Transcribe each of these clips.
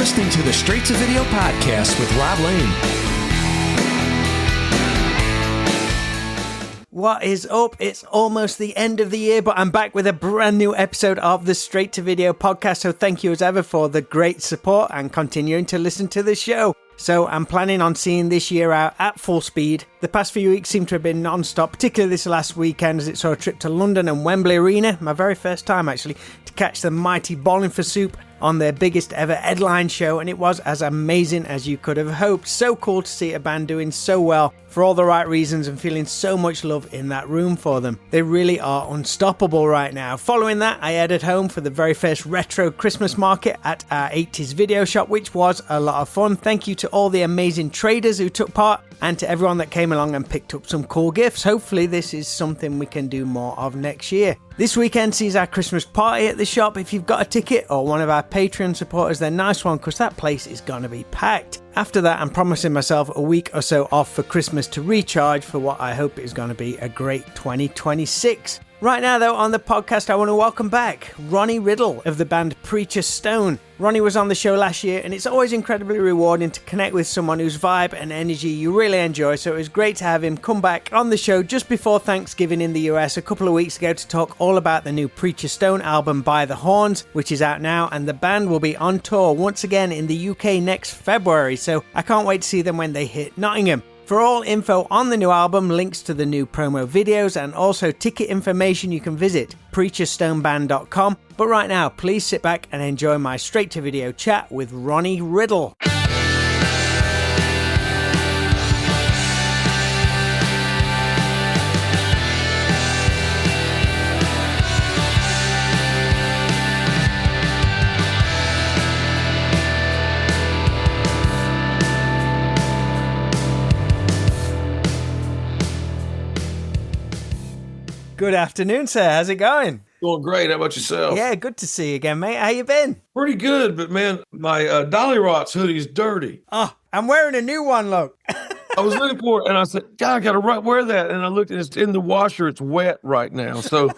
listening to the Straight to Video podcast with Rob Lane. What is up? It's almost the end of the year, but I'm back with a brand new episode of the Straight to Video podcast. So thank you as ever for the great support and continuing to listen to the show. So I'm planning on seeing this year out at full speed. The past few weeks seem to have been non-stop, particularly this last weekend as it saw a trip to London and Wembley Arena, my very first time actually, to catch the mighty Bowling for Soup on their biggest ever headline show, and it was as amazing as you could have hoped. So cool to see a band doing so well for all the right reasons and feeling so much love in that room for them. They really are unstoppable right now. Following that, I headed home for the very first retro Christmas market at our 80s video shop, which was a lot of fun. Thank you to all the amazing traders who took part and to everyone that came along and picked up some cool gifts. Hopefully this is something we can do more of next year. This weekend sees our Christmas party at the shop. If you've got a ticket or one of our Patreon supporters, then nice one, because that place is going to be packed. After that, I'm promising myself a week or so off for Christmas to recharge for what I hope is going to be a great 2026. Right now, though, on the podcast, I want to welcome back Ronnie Riddle of the band Preacher Stone. Ronnie was on the show last year, and it's always incredibly rewarding to connect with someone whose vibe and energy you really enjoy, so it was great to have him come back on the show just before Thanksgiving in the US a couple of weeks ago to talk all about the new Preacher Stone album By the Horns, which is out now, and the band will be on tour once again in the UK next February, so I can't wait to see them when they hit Nottingham. For all info on the new album, links to the new promo videos, and also ticket information, you can visit preacherstoneband.com. But right now, please sit back and enjoy my straight to video chat with Ronnie Riddle. Good afternoon, sir. How's it going? Going great. How about yourself? Yeah, good to see you again, mate. How you been? Pretty good, but man, my Dolly Rots hoodie is dirty. Oh, I'm wearing a new one, look. I was looking for it, and I said, God, I got to wear that. And I looked, and it's in the washer. It's wet right now, so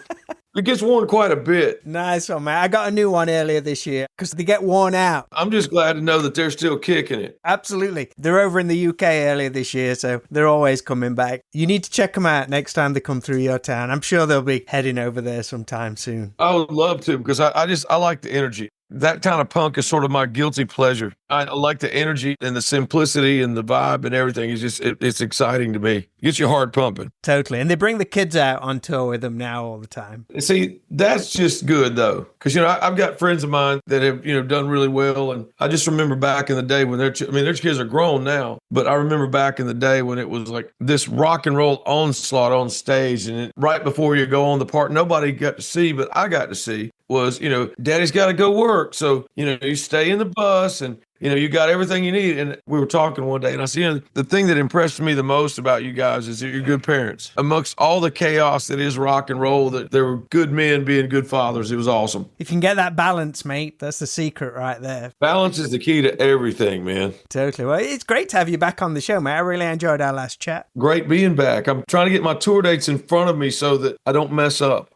it gets worn quite a bit. Nice one, mate. I got a new one earlier this year because they get worn out. I'm just glad to know that they're still kicking it. Absolutely. They're over in the UK earlier this year, so they're always coming back. You need to check them out next time they come through your town. I'm sure they'll be heading over there sometime soon. I would love to, because I like the energy. That kind of punk is sort of my guilty pleasure. I like the energy and the simplicity and the vibe and everything. It's just, it's exciting to me. Gets your heart pumping. Totally. And they bring the kids out on tour with them now all the time. See, that's just good though. Because, I've got friends of mine that have, done really well. And I just remember back in the day when their kids are grown now, but I remember back in the day when it was like this rock and roll onslaught on stage. And right before you go on the part, nobody got to see, but I got to see was, daddy's got to go work. So, you stay in the bus and, you got everything you need. And we were talking one day and I said, the thing that impressed me the most about you guys is that you're good parents. Amongst all the chaos that is rock and roll, that there were good men being good fathers. It was awesome. If you can get that balance, mate, that's the secret right there. Balance is the key to everything, man. Totally. Well, it's great to have you back on the show, mate. I really enjoyed our last chat. Great being back. I'm trying to get my tour dates in front of me so that I don't mess up.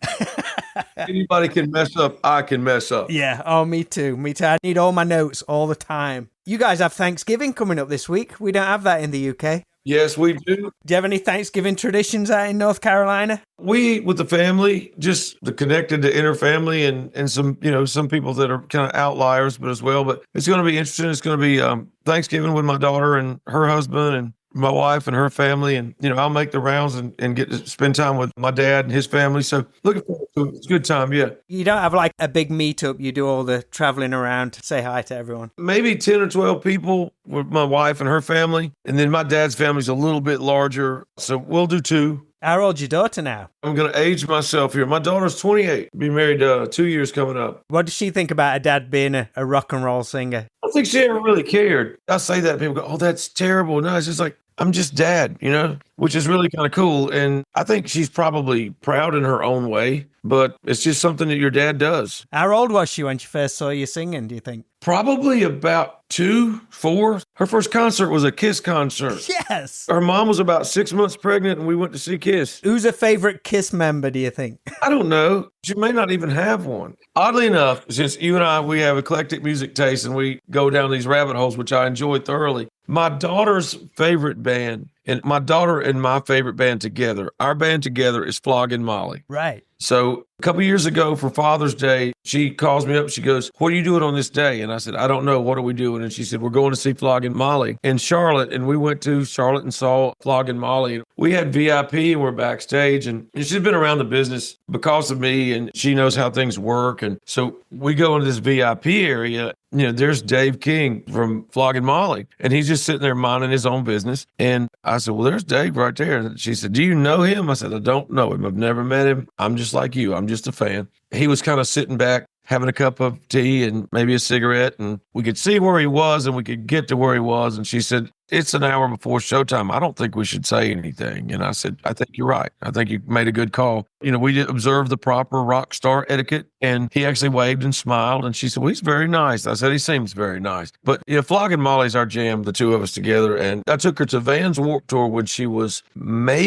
Anybody can mess up. I can mess up. Yeah. Oh, me too. Me too. I need all my notes all the time. You guys have Thanksgiving coming up this week. We don't have that in the UK. Yes, we do. Do you have any Thanksgiving traditions out in North Carolina? We eat with the family, just the connected to inner family and some, some people that are kind of outliers, but as well. But it's going to be interesting. It's going to be Thanksgiving with my daughter and her husband and my wife and her family. And, I'll make the rounds and get to spend time with my dad and his family. So looking forward to it. It's a good time, yeah. You don't have like a big meetup. You do all the traveling around to say hi to everyone. Maybe 10 or 12 people with my wife and her family. And then my dad's family's a little bit larger. So we'll do 2. How old's your daughter now? I'm going to age myself here. My daughter's 28. Be married 2 years coming up. What does she think about her dad being a rock and roll singer? I don't think she ever really cared. I say that, people go, oh, that's terrible. No, it's just like, I'm just dad, which is really kind of cool. And I think she's probably proud in her own way, but it's just something that your dad does. How old was she when she first saw you singing, do you think? Probably about 2, 4. Her first concert was a Kiss concert. Yes. Her mom was about 6 months pregnant and we went to see Kiss. Who's a favorite Kiss member, do you think? I don't know. She may not even have one. Oddly enough, since you and I, we have eclectic music taste and we go down these rabbit holes, which I enjoy thoroughly. My daughter's favorite band, and my daughter and my favorite band together, our band together is Flogging Molly. Right. So a couple years ago for Father's Day, she calls me up. She goes, "What are you doing on this day?" And I said, "I don't know. What are we doing?" And she said, "We're going to see Flogging Molly in Charlotte." And we went to Charlotte and saw Flogging Molly. We had VIP and we're backstage. And she's been around the business because of me and she knows how things work. And so we go into this VIP area. There's Dave King from Flogging Molly, and he's just sitting there minding his own business. And I said, "Well, there's Dave right there." And she said, "Do you know him?" I said, "I don't know him. I've never met him. I'm just like you. I'm just a fan." He was kind of sitting back, having a cup of tea and maybe a cigarette, and we could see where he was and we could get to where he was. And she said, "It's an hour before showtime. I don't think we should say anything." And I said, "I think you're right. I think you made a good call." We did observe the proper rock star etiquette, and he actually waved and smiled. And she said, "Well, he's very nice." I said, "He seems very nice." But Flogging Molly's our jam, the two of us together. And I took her to Van's Warped Tour when she may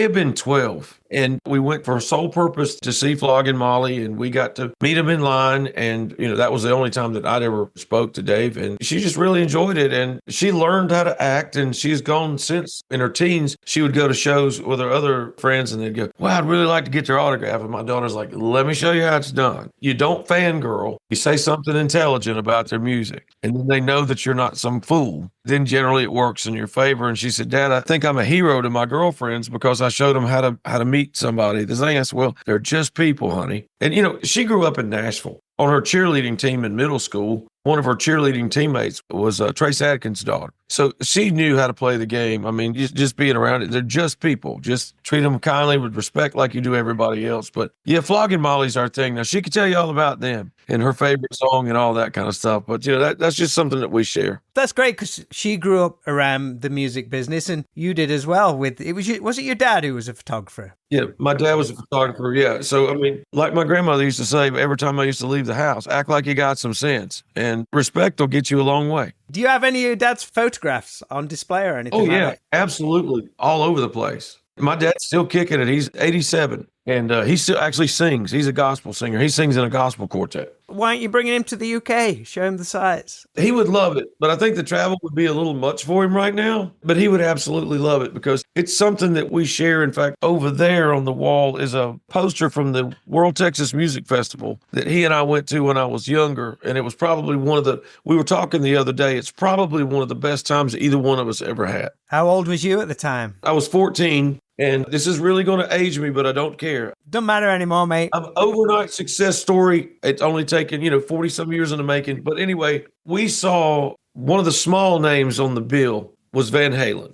have been 12. And we went for sole purpose to see Flogging Molly, and we got to meet him in line. And, that was the only time that I'd ever spoke to Dave. And she just really enjoyed it. And she learned how to act, and she's gone since. In her teens, she would go to shows with her other friends, and they'd go, "Wow, I'd really like to get their autograph." And my daughter's like, "Let me show you how it's done. You don't fangirl. You say something intelligent about their music, and then they know that you're not some fool. Then generally it works in your favor." And she said, "Dad, I think I'm a hero to my girlfriends because I showed them how to meet somebody." The thing is, "Well, they're just people, honey." And she grew up in Nashville. On her cheerleading team in middle school, one of her cheerleading teammates was Trace Adkins' daughter. So she knew how to play the game. I mean, just being around it, they're just people. Just treat them kindly with respect like you do everybody else. But Flogging Molly's our thing. Now, she could tell you all about them and her favorite song and all that kind of stuff. But, that's just something that we share. That's great because she grew up around the music business and you did as well. Was it your dad who was a photographer? Yeah, my dad was a photographer. Yeah. So, I mean, like my grandmother used to say, every time I used to leave the house, act like you got some sense, and respect will get you a long way. Do you have any of your dad's photographs on display or anything? Oh, yeah, absolutely. All over the place. My dad's still kicking it. He's 87, and he still actually sings. He's a gospel singer. He sings in a gospel quartet. Why aren't you bringing him to the UK? Show him the sights. He would love it, but I think the travel would be a little much for him right now. But he would absolutely love it because it's something that we share. In fact, over there on the wall is a poster from the World Texas Music Festival that he and I went to when I was younger. And it was probably we were talking the other day, it's probably one of the best times that either one of us ever had. How old was you at the time? I was 14. And this is really going to age me, but I don't care. Don't matter anymore, mate. I'm an overnight success story. It's only taken, 40 some years in the making. But anyway, we saw one of the small names on the bill was Van Halen.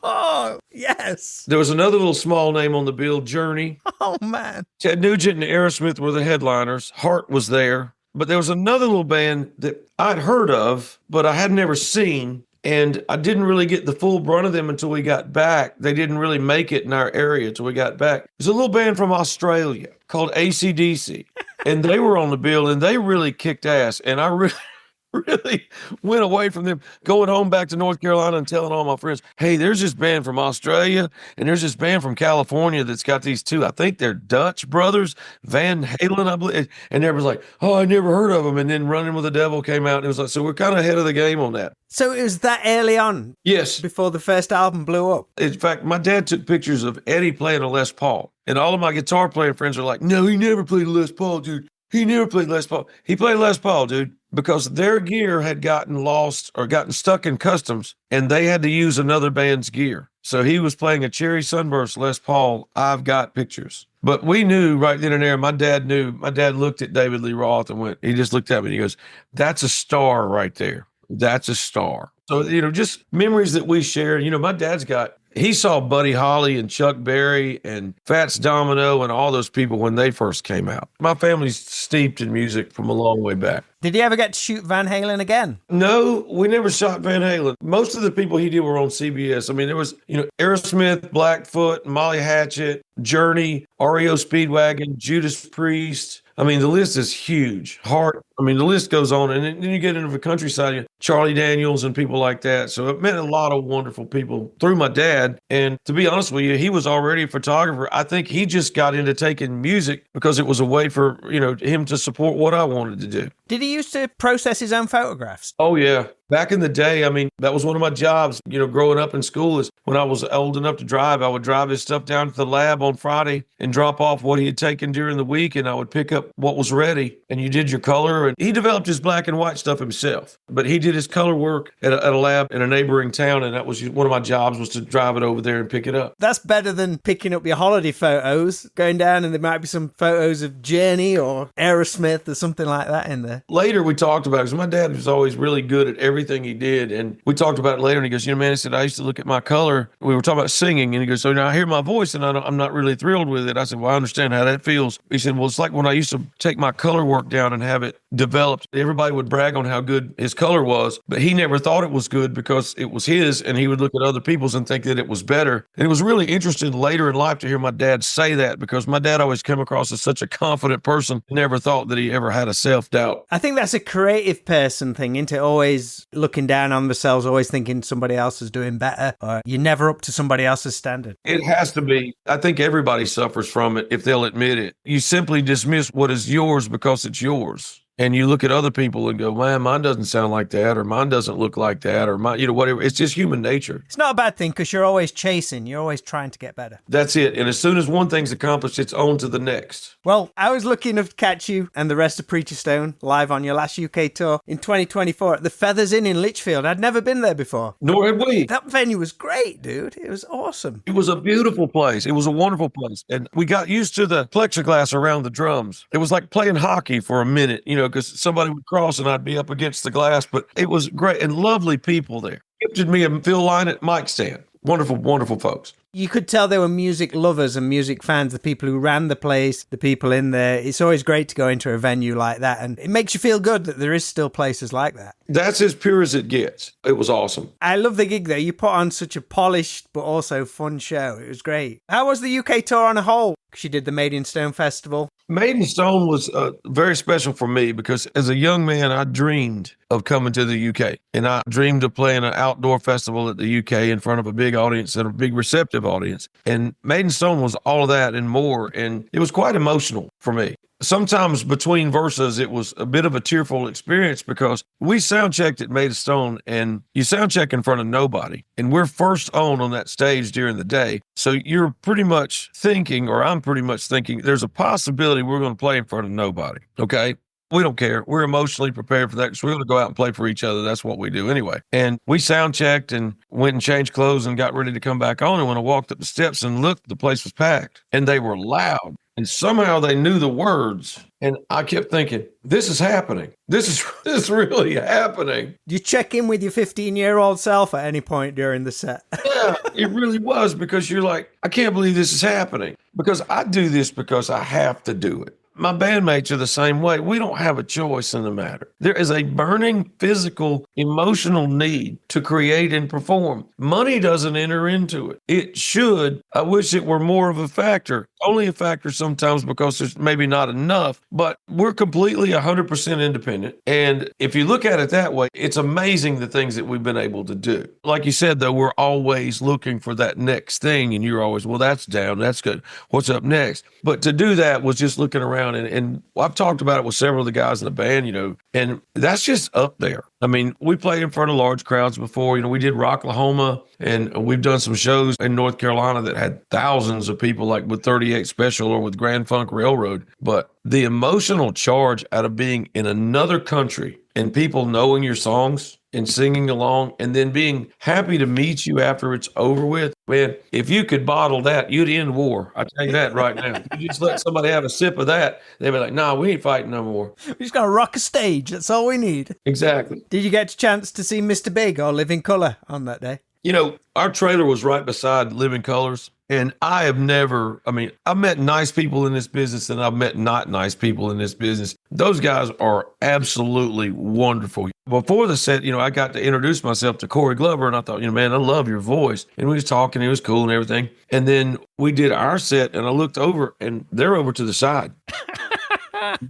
Oh, yes. There was another little small name on the bill, Journey. Oh, man. Ted Nugent and Aerosmith were the headliners. Heart was there. But there was another little band that I'd heard of, but I had never seen. And I didn't really get the full brunt of them until we got back. They didn't really make it in our area until we got back. There's a little band from Australia called AC/DC, and they were on the bill, and they really kicked ass. And I really went away from them, going home back to North Carolina and telling all my friends, "Hey, there's this band from Australia and there's this band from California that's got these two. I think they're Dutch brothers, Van Halen, I believe." And everyone's like, "Oh, I never heard of them." And then Running with the Devil came out, and it was like, so we're kind of ahead of the game on that. So it was that early on? Yes. Before the first album blew up? In fact, my dad took pictures of Eddie playing a Les Paul. And all of my guitar playing friends are like, "No, he never played Les Paul, dude. He never played Les Paul." He played Les Paul, dude, because their gear had gotten lost or gotten stuck in customs, and they had to use another band's gear. So he was playing a Cherry Sunburst Les Paul. I've got pictures. But we knew right then and there, my dad knew. My dad looked at David Lee Roth and he just looked at me and he goes, "That's a star right there. That's a star." So, just memories that we share. My dad's got He saw Buddy Holly and Chuck Berry and Fats Domino and all those people when they first came out. My family's steeped in music from a long way back. Did he ever get to shoot Van Halen again? No, we never shot Van Halen. Most of the people he did were on CBS. I mean, there was, Aerosmith, Blackfoot, Molly Hatchet, Journey, REO Speedwagon, Judas Priest. I mean, the list is huge. Heart. I mean, the list goes on. And then you get into the countryside, Charlie Daniels and people like that. So it met a lot of wonderful people through my dad. And to be honest with you, he was already a photographer. I think he just got into taking music because it was a way for, him to support what I wanted to do. Did he used to process his own photographs? Oh, yeah. Back in the day, I mean, that was one of my jobs, growing up in school is when I was old enough to drive, I would drive his stuff down to the lab on Friday and drop off what he had taken during the week. And I would pick up what was ready. And you did your color. And he developed his black and white stuff himself. But he did his color work at a lab in a neighboring town. And that was one of my jobs, was to drive it over there and pick it up. That's better than picking up your holiday photos, going down and there might be some photos of Journey or Aerosmith or something like that in there. Later, we talked about it because my dad was always really good at everything he did. And we talked about it later. And he goes, man, he said, I used to look at my color. We were talking about singing. And he goes, so now I hear my voice and I'm not really thrilled with it. I said, well, I understand how that feels. He said, well, it's like when I used to take my color work down and have it developed. Everybody would brag on how good his color was, but he never thought it was good because it was his. And he would look at other people's and think that it was better. And it was really interesting later in life to hear my dad say that, because my dad always came across as such a confident person. Never thought that he ever had a self-doubt. I think that's a creative person thing, isn't it? Always looking down on themselves, always thinking somebody else is doing better, or you're never up to somebody else's standard. It has to be. I think everybody suffers from it if they'll admit it. You simply dismiss what is yours because it's yours. And you look at other people and go, man, mine doesn't sound like that, or mine doesn't look like that, or mine, whatever. It's just human nature. It's not a bad thing because you're always chasing. You're always trying to get better. That's it. And as soon as one thing's accomplished, it's on to the next. Well, I was lucky enough to catch you and the rest of Preacher Stone live on your last UK tour in 2024 at the Feathers Inn in Lichfield. I'd never been there before. Nor had we. That venue was great, dude. It was awesome. It was a beautiful place. It was a wonderful place. And we got used to the plexiglass around the drums. It was like playing hockey for a minute, because somebody would cross and I'd be up against the glass. But it was great and lovely people there. Gifted me a Phil Lynott mic stand. Wonderful, wonderful folks. You could tell they were music lovers and music fans, the people who ran the place, the people in there. It's always great to go into a venue like that. And it makes you feel good that there is still places like that. That's as pure as it gets. It was awesome. I love the gig there. You put on such a polished but also fun show. It was great. How was the UK tour on a whole? She did the Made in Stone Festival. Made in Stone was very special for me because as a young man, I dreamed of coming to the UK. And I dreamed of playing an outdoor festival at the UK in front of a big audience and a big receptive audience. And Made in Stone was all of that and more. And it was quite emotional for me. Sometimes between verses, it was a bit of a tearful experience because we sound checked at Made of Stone and you sound check in front of nobody. And we're first on that stage during the day. So you're pretty much thinking, or I'm pretty much thinking, there's a possibility we're going to play in front of nobody. Okay. We don't care. We're emotionally prepared for that because we're going to go out and play for each other. That's what we do anyway. And we sound checked and went and changed clothes and got ready to come back on. And when I walked up the steps and looked, the place was packed and they were loud. And somehow they knew the words. And I kept thinking, this is happening. This is really happening. Do you check in with your 15-year-old self at any point during the set? Yeah, it really was, because you're like, I can't believe this is happening. Because I do this because I have to do it. My bandmates are the same way. We don't have a choice in the matter. There is a burning physical, emotional need to create and perform. Money doesn't enter into it. It should. I wish it were more of a factor. Only a factor sometimes because there's maybe not enough, but we're completely 100% independent. And if you look at it that way, it's amazing the things that we've been able to do. Like you said, though, we're always looking for that next thing. And you're always, well, that's down. That's good. What's up next? But to do that was just looking around. And I've talked about it with several of the guys in the band, and that's just up there. I mean, we played in front of large crowds before. We did Rocklahoma, and we've done some shows in North Carolina that had thousands of people, like with 38 Special or with Grand Funk Railroad. But the emotional charge out of being in another country and people knowing your songs and singing along and then being happy to meet you after it's over with, man, if you could bottle that, you'd end war. I tell you that right now. You just let somebody have a sip of that, they'd be like, nah, we ain't fighting no more. We just got to rock a stage. That's all we need. Exactly. Did you get a chance to see Mr. Big or Live in Colour on that day? You know, our trailer was right beside Living Colors. And I have never, I mean, I've met nice people in this business and I've met not nice people in this business. Those guys are absolutely wonderful. Before the set, you know, I got to introduce myself to Corey Glover and I thought, you know, man, I love your voice. And we was talking, it was cool and everything. And then we did our set and I looked over and they're over to the side,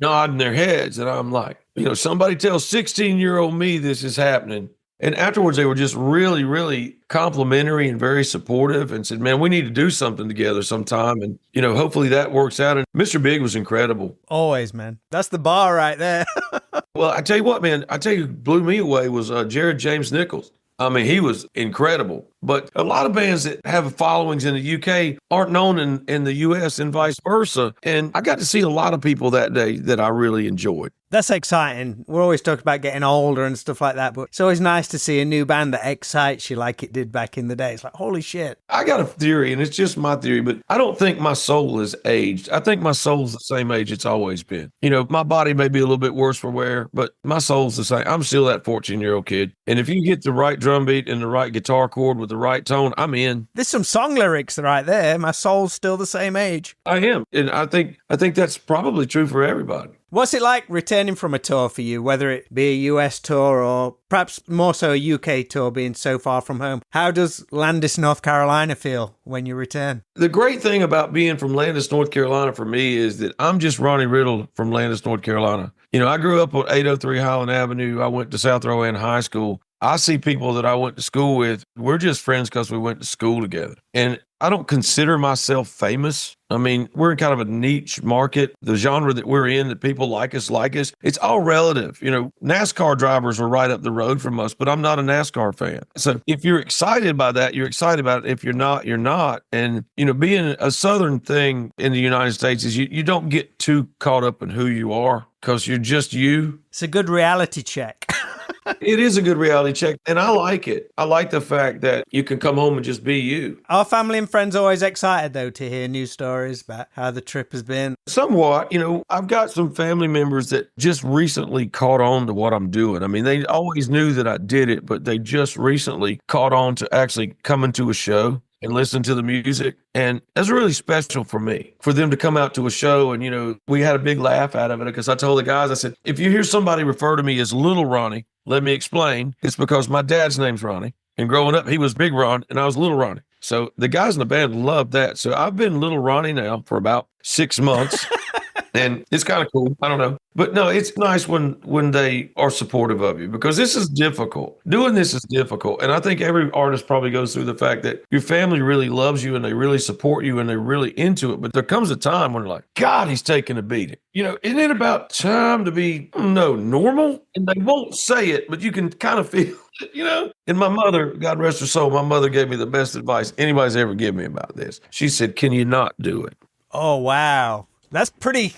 nodding their heads. And I'm like, you know, somebody tell 16-year-old me this is happening. And afterwards, they were just really, really complimentary and very supportive and said, man, we need to do something together sometime. And, you know, hopefully that works out. And Mr. Big was incredible. Always, man. That's the bar right there. Well, I tell you what, man, I tell you who blew me away was Jared James Nichols. I mean, he was incredible. But a lot of bands that have followings in the UK aren't known in the US and vice versa. And I got to see a lot of people that day that I really enjoyed. That's exciting. We're always talking about getting older and stuff like that, but it's always nice to see a new band that excites you like it did back in the day. It's like, holy shit. I got a theory, and it's just my theory, but I don't think my soul is aged. I think my soul's the same age it's always been. You know, my body may be a little bit worse for wear, but my soul's the same. I'm still that 14-year-old kid. And if you get the right drum beat and the right guitar chord with the right tone, I'm in. There's some song lyrics right there. My soul's still the same age. I am. And I think that's probably true for everybody. What's it like returning from a tour for you, whether it be a US tour or perhaps more so a UK tour being so far from home? How does Landis, North Carolina feel when you return? The great thing about being from Landis, North Carolina for me is that I'm just Ronnie Riddle from Landis, North Carolina. You know, I grew up on 803 Highland Avenue. I went to South Rowan High School. I see people that I went to school with. We're just friends because we went to school together. And I don't consider myself famous. I mean, we're in kind of a niche market. The genre that we're in, that people like us. It's all relative. You know, NASCAR drivers are right up the road from us, but I'm not a NASCAR fan. So if you're excited by that, you're excited about it. If you're not, you're not. And, you know, being a Southern thing in the United States is you don't get too caught up in who you are because you're just you. It's a good reality check. It is a good reality check, and I like it. I like the fact that you can come home and just be you. Our family and friends are always excited, though, to hear new stories about how the trip has been. Somewhat. You know, I've got some family members that just recently caught on to what I'm doing. I mean, they always knew that I did it, but they just recently caught on to actually coming to a show and listen to the music. And that's really special for me, for them to come out to a show. And, you know, we had a big laugh out of it because I told the guys, I said, if you hear somebody refer to me as Little Ronnie, let me explain. It's because my dad's name's Ronnie. And growing up, he was Big Ron and I was Little Ronnie. So the guys in the band loved that. So I've been Little Ronnie now for about 6 months. And it's kind of cool. I don't know. But no, it's nice when they are supportive of you because this is difficult. Doing this is difficult. And I think every artist probably goes through the fact that your family really loves you and they really support you and they're really into it. But there comes a time when they're like, God, he's taking a beating. You know, isn't it about time to be, normal? And they won't say it, but you can kind of feel it, you know? And my mother, God rest her soul, my mother gave me the best advice anybody's ever given me about this. She said, can you not do it? Oh, wow. That's pretty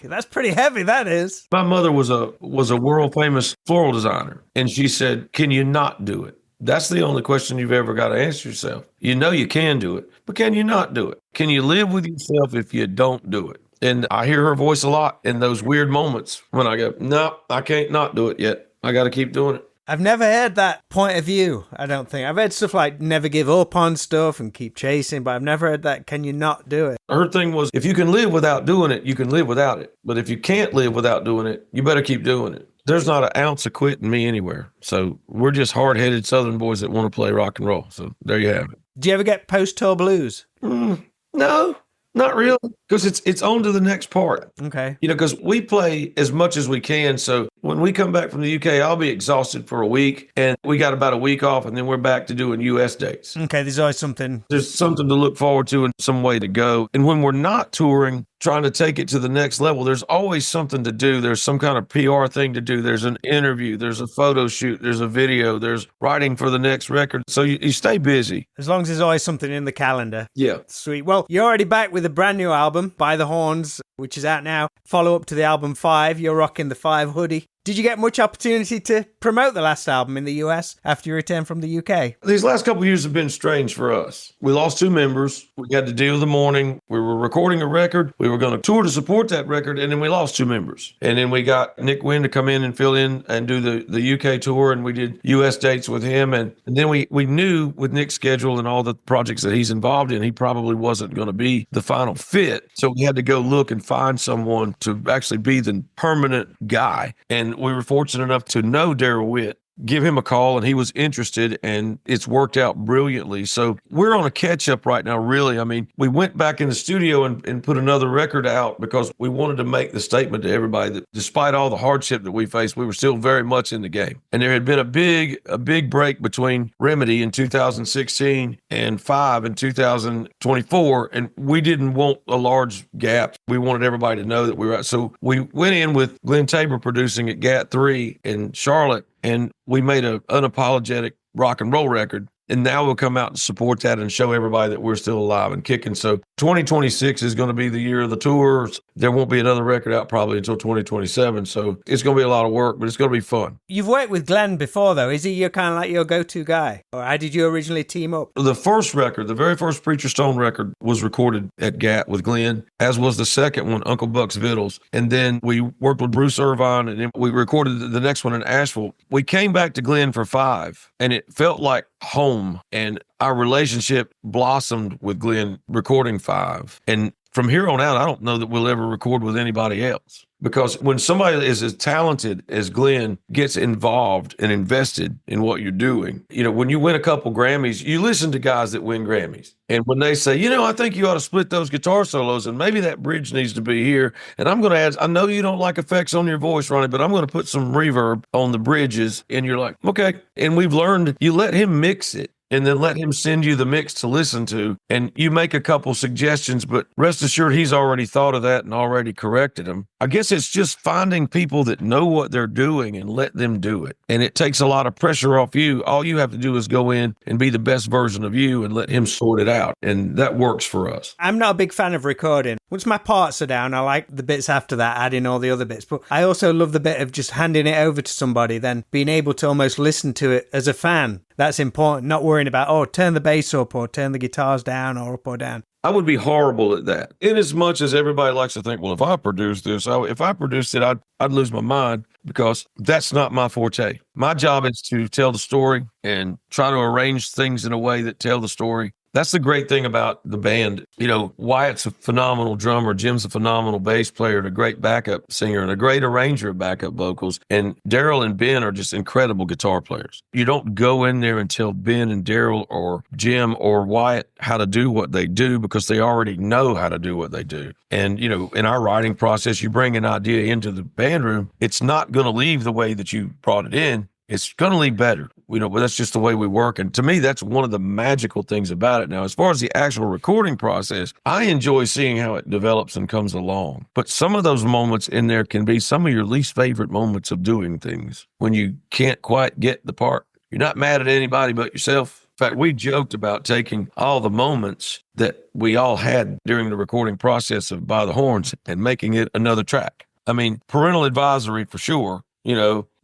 heavy, that is. My mother was a world famous floral designer, and she said, can you not do it? That's the only question you've ever got to answer yourself. You know you can do it, but can you not do it? Can you live with yourself if you don't do it? And I hear her voice a lot in those weird moments when I go, no, I can't not do it yet. I got to keep doing it. I've never heard that point of view, I don't think. I've heard stuff like never give up on stuff and keep chasing, but I've never heard that, can you not do it? Her thing was, if you can live without doing it, you can live without it. But if you can't live without doing it, you better keep doing it. There's not an ounce of quit in me anywhere. So we're just hard-headed Southern boys that want to play rock and roll. So there you have it. Do you ever get post-tour blues? No. Not really, because it's on to the next part. Okay. You know, because we play as much as we can. So when we come back from the UK, I'll be exhausted for a week, and we got about a week off, and then we're back to doing US dates. Okay, there's always something. There's something to look forward to and some way to go. And when we're not touring, trying to take it to the next level, there's always something to do. There's some kind of PR thing to do. There's an interview. There's a photo shoot. There's a video. There's writing for the next record. So you stay busy. As long as there's always something in the calendar. Yeah. Sweet. Well, you're already back with a brand new album, By the Horns, which is out now. Follow up to the album 5. You're rocking the 5 hoodie. Did you get much opportunity to promote the last album in the US after you returned from the UK? These last couple of years have been strange for us. We lost 2 members. We had to deal with the mourning. We were recording a record. We were going to tour to support that record, and then we lost 2 members. And then we got Nick Wynn to come in and fill in and do the UK tour, and we did US dates with him. And then we knew with Nick's schedule and all the projects that he's involved in, he probably wasn't going to be the final fit. So we had to go look and find someone to actually be the permanent guy. And we were fortunate enough to know Daryl Witt, give him a call, and he was interested, and it's worked out brilliantly. So we're on a catch up right now, really. I mean, we went back in the studio and put another record out because we wanted to make the statement to everybody that despite all the hardship that we faced, we were still very much in the game. And there had been a big break between Remedy in 2016 and Five in 2024, and we didn't want a large gap. We wanted everybody to know that we were out. So we went in with Glenn Tabor producing at GAT 3 in Charlotte, and we made an unapologetic rock and roll record. And now we'll come out and support that and show everybody that we're still alive and kicking. So 2026 is going to be the year of the tours. There won't be another record out probably until 2027. So it's going to be a lot of work, but it's going to be fun. You've worked with Glenn before, though. Is he your kind of like your go-to guy? Or how did you originally team up? The first record, the very first Preacher Stone record, was recorded at GAT with Glenn, as was the second one, Uncle Buck's Vittles. And then we worked with Bruce Irvine, and then we recorded the next one in Asheville. We came back to Glenn for Five, and it felt like home. And our relationship blossomed with Glenn recording Five. And from here on out, I don't know that we'll ever record with anybody else. Because when somebody is as talented as Glenn gets involved and invested in what you're doing, when you win a couple Grammys, you listen to guys that win Grammys. And when they say, I think you ought to split those guitar solos and maybe that bridge needs to be here. And I'm going to add, I know you don't like effects on your voice, Ronnie, but I'm going to put some reverb on the bridges. And you're like, okay. And we've learned, you let him mix it, and then let him send you the mix to listen to. And you make a couple suggestions, but rest assured he's already thought of that and already corrected them. I guess it's just finding people that know what they're doing and let them do it. And it takes a lot of pressure off you. All you have to do is go in and be the best version of you and let him sort it out. And that works for us. I'm not a big fan of recording. Once my parts are down, I like the bits after that, adding all the other bits. But I also love the bit of just handing it over to somebody, then being able to almost listen to it as a fan. That's important, not worrying about, turn the bass up or turn the guitars down or up or down. I would be horrible at that. In as much as everybody likes to think, well, if I produced this, if I produced it, I'd lose my mind, because that's not my forte. My job is to tell the story and try to arrange things in a way that tell the story. That's the great thing about the band. Wyatt's a phenomenal drummer. Jim's a phenomenal bass player and a great backup singer and a great arranger of backup vocals. And Daryl and Ben are just incredible guitar players. You don't go in there and tell Ben and Daryl or Jim or Wyatt how to do what they do, because they already know how to do what they do. And, in our writing process, you bring an idea into the band room, it's not going to leave the way that you brought it in. It's going to leave better, but that's just the way we work. And to me, that's one of the magical things about it. Now, as far as the actual recording process, I enjoy seeing how it develops and comes along. But some of those moments in there can be some of your least favorite moments of doing things, when you can't quite get the part. You're not mad at anybody but yourself. In fact, we joked about taking all the moments that we all had during the recording process of By the Horns and making it another track. I mean, parental advisory for sure.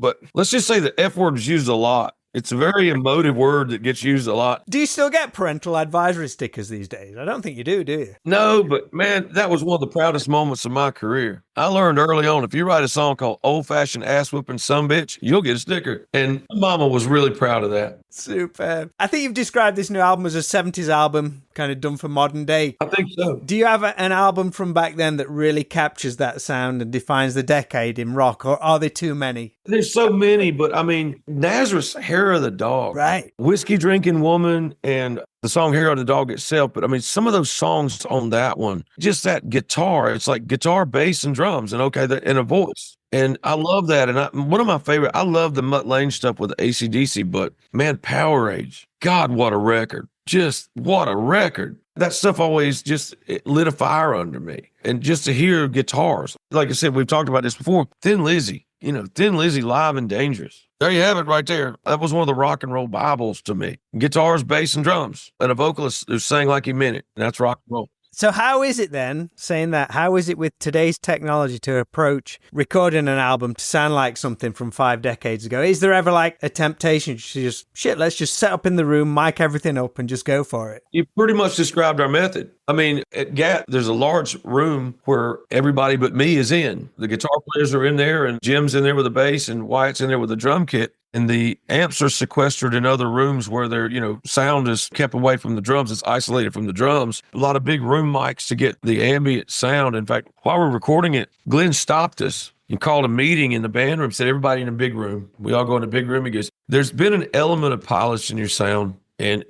But let's just say the F word is used a lot. It's a very emotive word that gets used a lot. Do you still get parental advisory stickers these days? I don't think you do you? No, but man, that was one of the proudest moments of my career. I learned early on, if you write a song called Old Fashioned Ass Whooping Sumbitch, you'll get a sticker. And my mama was really proud of that. Super. I think you've described this new album as a 70s album, kind of done for modern day. I think so. Do you have an album from back then that really captures that sound and defines the decade in rock, or are there too many? There's so many, but I mean, Nazareth's Hair of the Dog. Right. Whiskey Drinking Woman and the song Hair of the Dog itself. But I mean, some of those songs on that one, just that guitar, it's like guitar, bass, and drums, and and a voice. And I love that. And one of my favorite, I love the Mutt Lange stuff with AC/DC, but man, Power Age, God, what a record. Just what a record. That stuff always just lit a fire under me. And just to hear guitars, like I said, we've talked about this before, Thin Lizzy, Thin Lizzy live and dangerous. There you have it right there. That was one of the rock and roll Bibles to me. Guitars, bass, and drums, and a vocalist who sang like he meant it. And that's rock and roll. So how is it then, saying that, how is it with today's technology to approach recording an album to sound like something from 5 decades ago? Is there ever like a temptation to just, let's just set up in the room, mic everything up and just go for it? You pretty much described our method. I mean, at GAT, there's a large room where everybody but me is in. The guitar players are in there, and Jim's in there with a bass, and Wyatt's in there with a drum kit. And the amps are sequestered in other rooms where their, sound is kept away from the drums. It's isolated from the drums. A lot of big room mics to get the ambient sound. In fact, while we're recording it, Glenn stopped us and called a meeting in the band room, said, everybody in a big room. We all go in a big room. He goes, there's been an element of polish in your sound. And,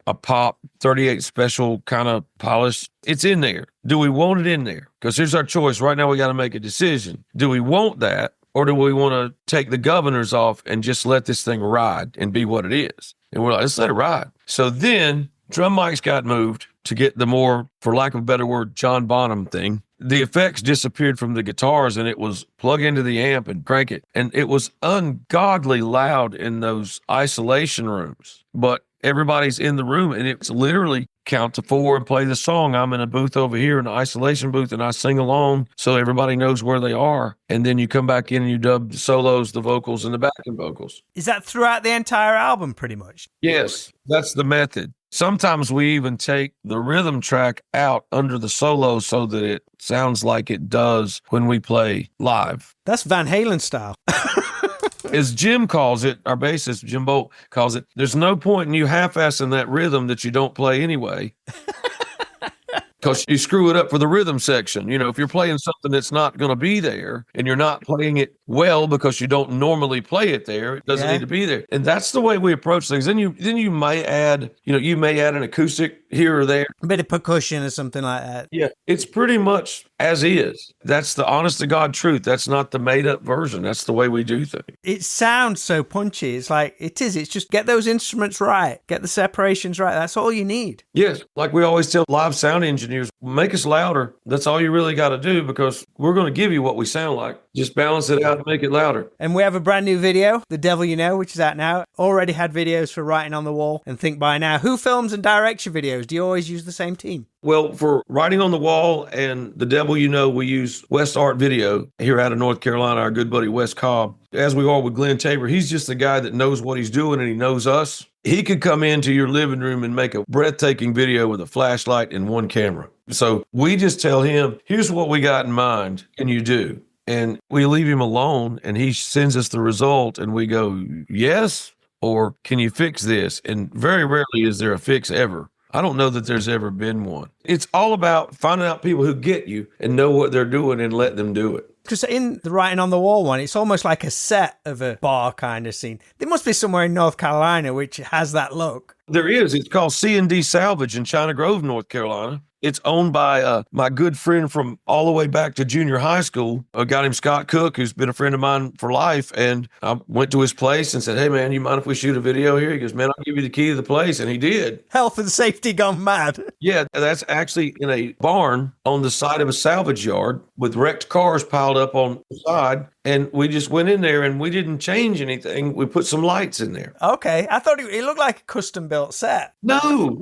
a pop 38 special kind of polish, it's in there. Do we want it in there? Because here's our choice. Right now, we got to make a decision. Do we want that? Or do we want to take the governors off and just let this thing ride and be what it is? And we're like, let's let it ride. So then drum mics got moved to get the more, for lack of a better word, John Bonham thing. The effects disappeared from the guitars, and it was plug into the amp and crank it. And it was ungodly loud in those isolation rooms. But everybody's in the room, and it's literally count to 4 and play the song. I'm in a booth over here, in the isolation booth, and I sing along so everybody knows where they are. And then you come back in and you dub the solos, the vocals, and the backing vocals. Is that throughout the entire album, pretty much? Yes, that's the method. Sometimes we even take the rhythm track out under the solo so that it sounds like it does when we play live. That's Van Halen style. As Jim calls it, our bassist, Jim Bolt, calls it, there's no point in you half-assing that rhythm that you don't play anyway. Because you screw it up for the rhythm section. If you're playing something that's not going to be there and you're not playing it well because you don't normally play it there, it doesn't need to be there. And that's the way we approach things. Then you may add, you may add an acoustic here or there. A bit of percussion or something like that. Yeah, it's pretty much as is. That's the honest to God truth. That's not the made up version. That's the way we do things. It sounds so punchy. It's like, it's just get those instruments right. Get the separations right. That's all you need. Yes. Like we always tell live sound engineers, make us louder. That's all you really got to do, because we're going to give you what we sound like. Just balance it out and make it louder. And we have a brand new video, The Devil You Know, which is out now. Already had videos for Writing on the Wall and Think By Now. Who films and directs your videos? Do you always use the same team? Well, for Writing on the Wall and The Devil You Know, we use West Art Video here out of North Carolina, our good buddy Wes Cobb. As we are with Glenn Tabor, he's just the guy that knows what he's doing, and he knows us. He could come into your living room and make a breathtaking video with a flashlight and one camera. So we just tell him, here's what we got in mind, and you do. And we leave him alone, and he sends us the result, and we go, yes, or can you fix this? And very rarely is there a fix ever. I don't know that there's ever been one. It's all about finding out people who get you and know what they're doing and let them do it. Because in the Writing on the Wall one, it's almost like a set of a bar kind of scene. There must be somewhere in North Carolina which has that look. There is. It's called C&D Salvage in China Grove, North Carolina. It's owned by my good friend from all the way back to junior high school, a guy named Scott Cook, who's been a friend of mine for life. And I went to his place and said, hey, man, you mind if we shoot a video here? He goes, man, I'll give you the key to the place. And he did. Health and safety gone mad. Yeah, that's actually in a barn on the side of a salvage yard with wrecked cars piled up on the side. And we just went in there and we didn't change anything. We put some lights in there. Okay. I thought it looked like a custom built set. No.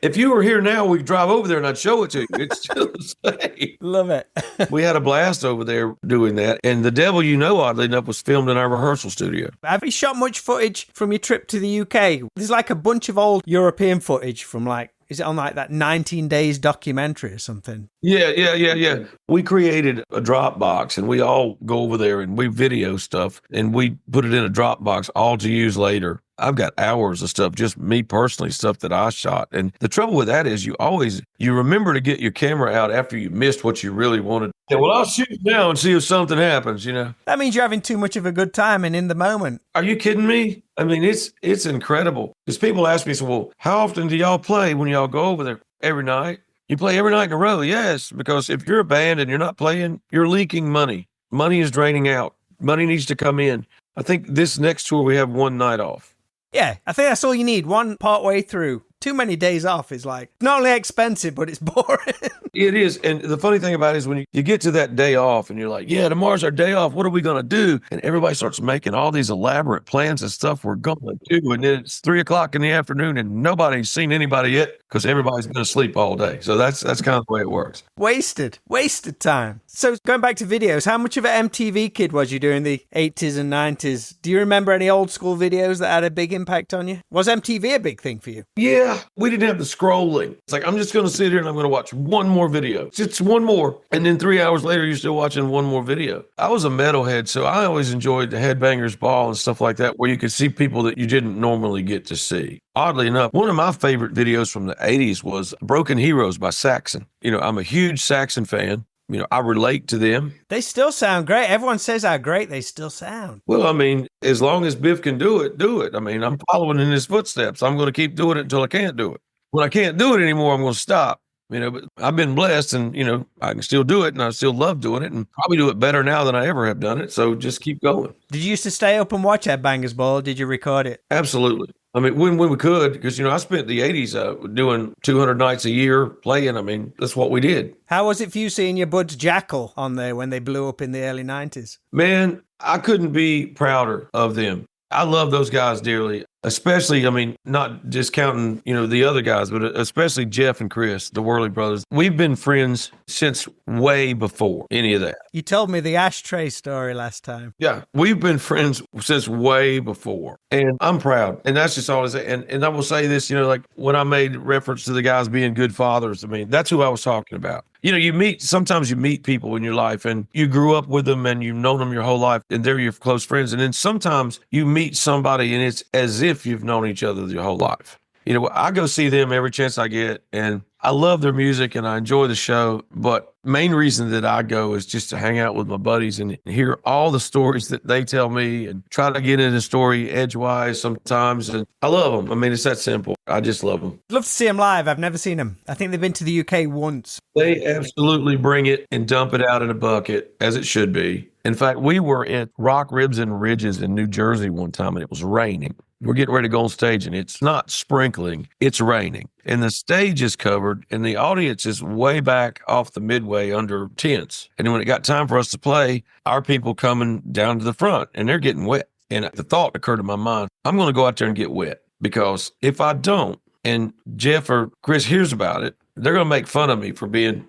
If you were here now, we'd drive over there and I'd show it to you. It's still the same. Love it. We had a blast over there doing that. And The Devil You Know, oddly enough, was filmed in our rehearsal studio. Have you shot much footage from your trip to the UK? There's like a bunch of old European footage from is it on like that 19 Days documentary or something? Yeah. We created a Dropbox and we all go over there and we video stuff and we put it in a Dropbox all to use later. I've got hours of stuff, just me personally, stuff that I shot. And the trouble with that is you remember to get your camera out after you missed what you really wanted. Yeah, well, I'll shoot now and see if something happens, That means you're having too much of a good time and in the moment. Are you kidding me? I mean, it's incredible. Because people ask me, so, well, how often do y'all play when y'all go over there? Every night? You play every night in a row? Yes, because if you're a band and you're not playing, you're leaking money. Money is draining out. Money needs to come in. I think this next tour we have one night off. Yeah, I think that's all you need. One part way through. Too many days off is like, not only expensive, but it's boring. It is. And the funny thing about it is when you get to that day off and you're like, yeah, tomorrow's our day off. What are we going to do? And everybody starts making all these elaborate plans and stuff we're going to do. And then it's 3:00 in the afternoon and nobody's seen anybody yet because everybody's going to sleep all day. So that's kind of the way it works. Wasted time. So going back to videos, how much of an MTV kid was you during the 80s and 90s? Do you remember any old school videos that had a big impact on you? Was MTV a big thing for you? Yeah, we didn't have the scrolling. It's like, I'm just going to sit here and I'm going to watch one more video. Just one more. And then 3 hours later, you're still watching one more video. I was a metalhead, so I always enjoyed the Headbangers Ball and stuff like that, where you could see people that you didn't normally get to see. Oddly enough, one of my favorite videos from the 80s was Broken Heroes by Saxon. I'm a huge Saxon fan. I relate to them. They still sound great. Everyone says how great they still sound. Well, as long as Biff can do it, do it. I'm following in his footsteps. I'm going to keep doing it until I can't do it. When I can't do it anymore, I'm going to stop. But I've been blessed and, I can still do it and I still love doing it and probably do it better now than I ever have done it. So just keep going. Did you used to stay up and watch Headbangers Ball or did you record it? Absolutely. When we could, because, I spent the 80s doing 200 nights a year playing. That's what we did. How was it for you seeing your buds Jackal on there when they blew up in the early 90s? Man, I couldn't be prouder of them. I love those guys dearly, especially, not just counting, the other guys, but especially Jeff and Chris, the Worley brothers. We've been friends since way before any of that. You told me the ashtray story last time. Yeah, we've been friends since way before. And I'm proud. And that's just all I say. And I will say this, like when I made reference to the guys being good fathers, that's who I was talking about. Sometimes you meet people in your life and you grew up with them and you've known them your whole life and they're your close friends. And then sometimes you meet somebody and it's as if you've known each other your whole life. I go see them every chance I get and I love their music and I enjoy the show. But main reason that I go is just to hang out with my buddies and hear all the stories that they tell me and try to get in the story edgewise sometimes. And I love them. It's that simple. I just love them. Love to see them live. I've never seen them. I think they've been to the UK once. They absolutely bring it and dump it out in a bucket as it should be. In fact, we were at Rock Ribs and Ridges in New Jersey one time and it was raining. We're getting ready to go on stage and it's not sprinkling, it's raining. And the stage is covered and the audience is way back off the midway under tents. And when it got time for us to play, our people coming down to the front and they're getting wet. And the thought occurred to my mind, I'm going to go out there and get wet because if I don't and Jeff or Chris hears about it, they're going to make fun of me for being,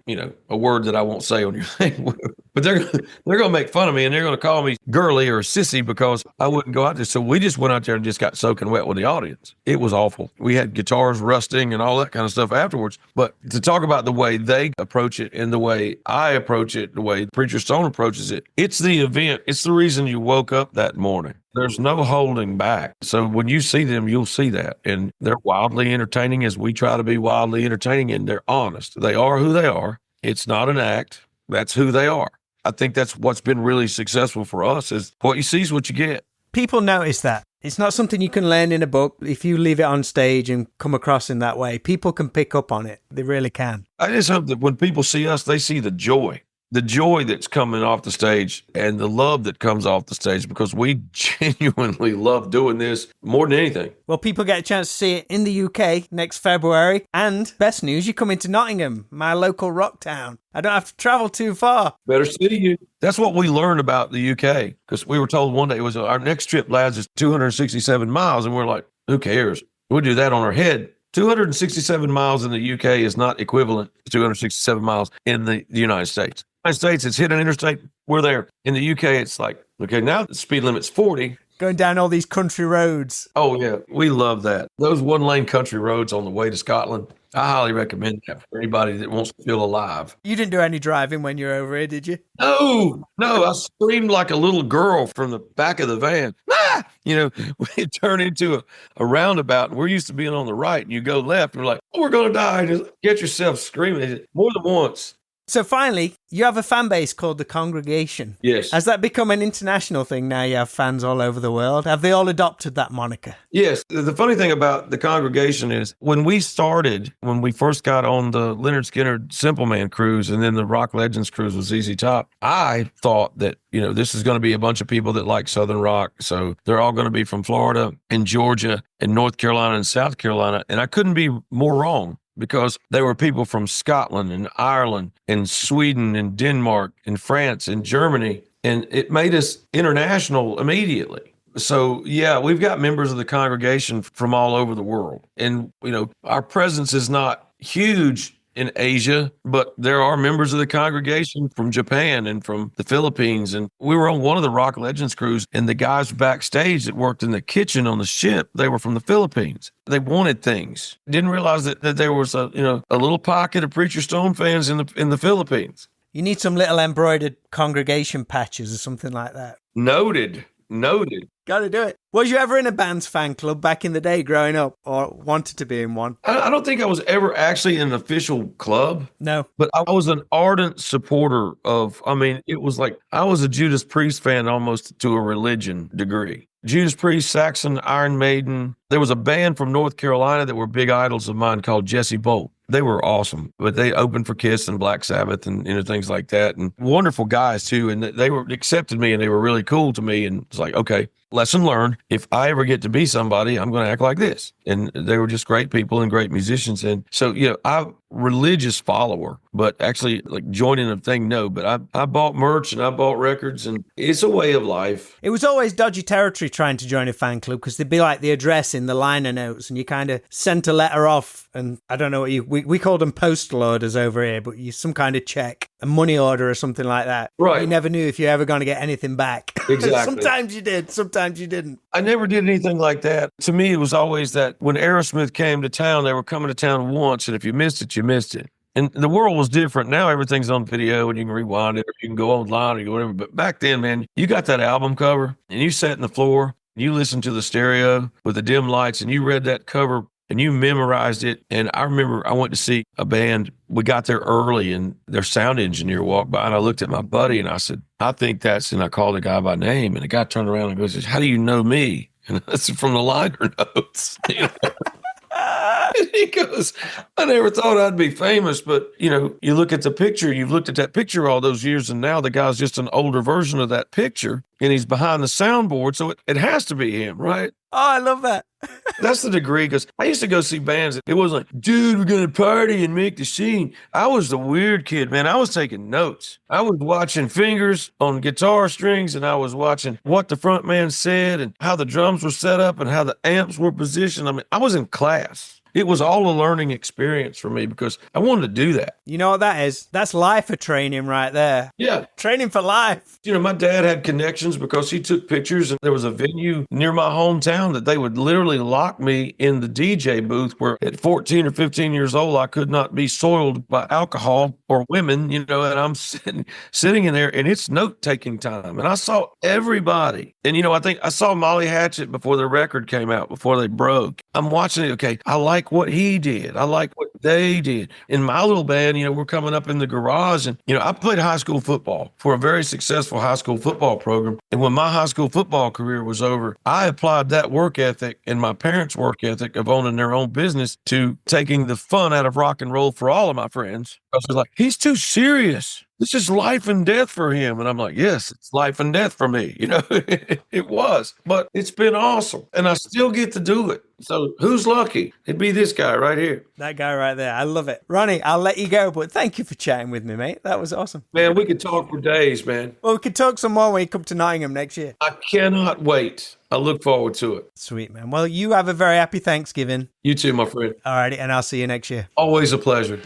a word that I won't say on your thing. But they're going to make fun of me and they're going to call me girly or sissy because I wouldn't go out there. So we just went out there and just got soaking wet with the audience. It was awful. We had guitars rusting and all that kind of stuff afterwards. But to talk about the way they approach it and the way I approach it, the way Preacher Stone approaches it, it's the event. It's the reason you woke up that morning. There's no holding back. So when you see them, you'll see that. And they're wildly entertaining as we try to be wildly entertaining and they're honest. They are who they are. It's not an act. That's who they are. I think that's what's been really successful for us is what you see is what you get. People notice that. It's not something you can learn in a book. If you leave it on stage and come across in that way, people can pick up on it. They really can. I just hope that when people see us, they see the joy that's coming off the stage and the love that comes off the stage because we genuinely love doing this more than anything. Well, people get a chance to see it in the UK next February. And best news, you come into Nottingham, my local rock town. I don't have to travel too far. Better see you. That's what we learned about the UK because we were told one day it was our next trip, lads, is 267 miles. And we're like, who cares? We'll do that on our head. 267 miles in the UK is not equivalent to 267 miles in the United States. United States, it's hit an interstate. We're there. In the UK, it's like, okay, now the speed limit's 40. Going down all these country roads. Oh, yeah. We love that. Those one-lane country roads on the way to Scotland, I highly recommend that for anybody that wants to feel alive. You didn't do any driving when you were over here, did you? No. I screamed like a little girl from the back of the van. Ah! We turn into a roundabout, and we're used to being on the right, and you go left, and we're like, oh, we're going to die. Just get yourself screaming more than once. So finally, you have a fan base called the Congregation. Yes. Has that become an international thing now? You have fans all over the world. Have they all adopted that moniker? Yes. The funny thing about the Congregation is when we first got on the Leonard Skinner Simple Man cruise and then the Rock Legends cruise with ZZ Top, I thought that, this is going to be a bunch of people that like Southern rock. So they're all going to be from Florida and Georgia and North Carolina and South Carolina. And I couldn't be more wrong, because they were people from Scotland and Ireland and Sweden and Denmark and France and Germany. And it made us international immediately. So, yeah, we've got members of the Congregation from all over the world. And, our presence is not huge in Asia, but there are members of the Congregation from Japan and from the Philippines. And we were on one of the Rock Legends cruise, and the guys backstage that worked in the kitchen on the ship, they were from the Philippines. They wanted things. Didn't realize that there was a little pocket of Preacher Stone fans in the Philippines. You need some little embroidered Congregation patches or something like that. Noted. Got to do it. Was you ever in a band's fan club back in the day growing up, or wanted to be in one? I don't think I was ever actually in an official club. No. But I was an ardent supporter of, it was like I was a Judas Priest fan almost to a religion degree. Judas Priest, Saxon, Iron Maiden. There was a band from North Carolina that were big idols of mine called Jesse Bolt. They were awesome, but they opened for Kiss and Black Sabbath and things like that, and wonderful guys too. And they accepted me, and they were really cool to me. And it's like, okay, lesson learned. If I ever get to be somebody, I'm going to act like this. And they were just great people and great musicians. And so, I'm a religious follower, but actually like joining a thing, no. But I bought merch and I bought records, and it's a way of life. It was always dodgy territory trying to join a fan club, because there'd be like the address in the liner notes, and you kind of sent a letter off, and I don't know what we called them postal orders over here, but you some kind of check, a money order or something like that. Right. You never knew if you were ever going to get anything back. Exactly. Sometimes you did, sometimes you didn't. I never did anything like that. To me, it was always that when Aerosmith came to town, they were coming to town once, and if you missed it, you missed it. And the world was different. Now everything's on video and you can rewind it, or you can go online or whatever. But back then, man, you got that album cover and you sat in the floor, and you listened to the stereo with the dim lights, and you read that cover and you memorized it. And I remember I went to see a band. We got there early, and their sound engineer walked by, and I looked at my buddy and I said, I think that's, and I called the guy by name, and the guy turned around and goes, how do you know me? And that's from the liner notes. And he goes, I never thought I'd be famous, but, you look at the picture, you've looked at that picture all those years, and now the guy's just an older version of that picture, and he's behind the soundboard, so it has to be him, right? Oh, I love that. That's the degree, because I used to go see bands. It wasn't like, dude, we're going to party and make the scene. I was the weird kid, man. I was taking notes. I was watching fingers on guitar strings, and I was watching what the front man said and how the drums were set up and how the amps were positioned. I was in class. It was all a learning experience for me because I wanted to do that. You know what that is? That's life of training right there. Yeah. Training for life. My dad had connections because he took pictures, and there was a venue near my hometown that they would literally lock me in the DJ booth, where at 14 or 15 years old, I could not be soiled by alcohol or women, and I'm sitting in there, and it's note-taking time. And I saw everybody. And, I think I saw Molly Hatchet before the record came out, before they broke. I'm watching it. Okay, I like what he did. I like what they did. In my little band, we're coming up in the garage, and, I played high school football for a very successful high school football program. And when my high school football career was over, I applied that work ethic and my parents' work ethic of owning their own business to taking the fun out of rock and roll for all of my friends. I was like, he's too serious. This is life and death for him. And I'm like, yes, it's life and death for me. It was, but it's been awesome. And I still get to do it. So who's lucky? It'd be this guy right here. That guy right there. I love it. Ronnie, I'll let you go, but thank you for chatting with me, mate. That was awesome. Man, we could talk for days, man. Well, we could talk some more when you come to Nottingham next year. I cannot wait. I look forward to it. Sweet, man. Well, you have a very happy Thanksgiving. You too, my friend. All righty, and I'll see you next year. Always a pleasure.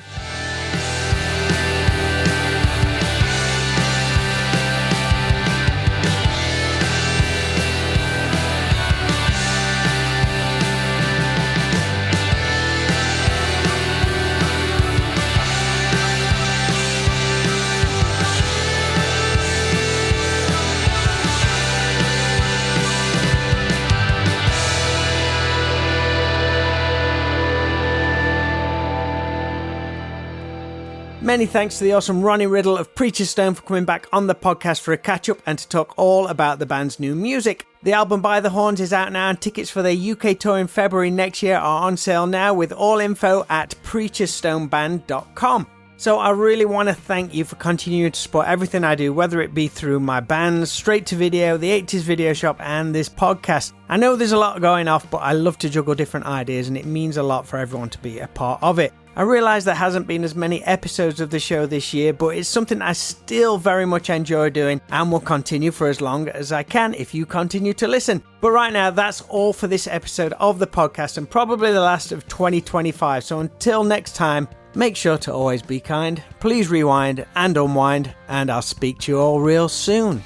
Many thanks to the awesome Ronnie Riddle of Preacher's Stone for coming back on the podcast for a catch-up and to talk all about the band's new music. The album By the Horns is out now, and tickets for their UK tour in February next year are on sale now, with all info at preacherstoneband.com. So I really want to thank you for continuing to support everything I do, whether it be through my bands, Straight to Video, the 80s Video Shop, and this podcast. I know there's a lot going off, but I love to juggle different ideas, and it means a lot for everyone to be a part of it. I realise there hasn't been as many episodes of the show this year, but it's something I still very much enjoy doing and will continue for as long as I can if you continue to listen. But right now, that's all for this episode of the podcast, and probably the last of 2025. So until next time, make sure to always be kind, please rewind and unwind, and I'll speak to you all real soon.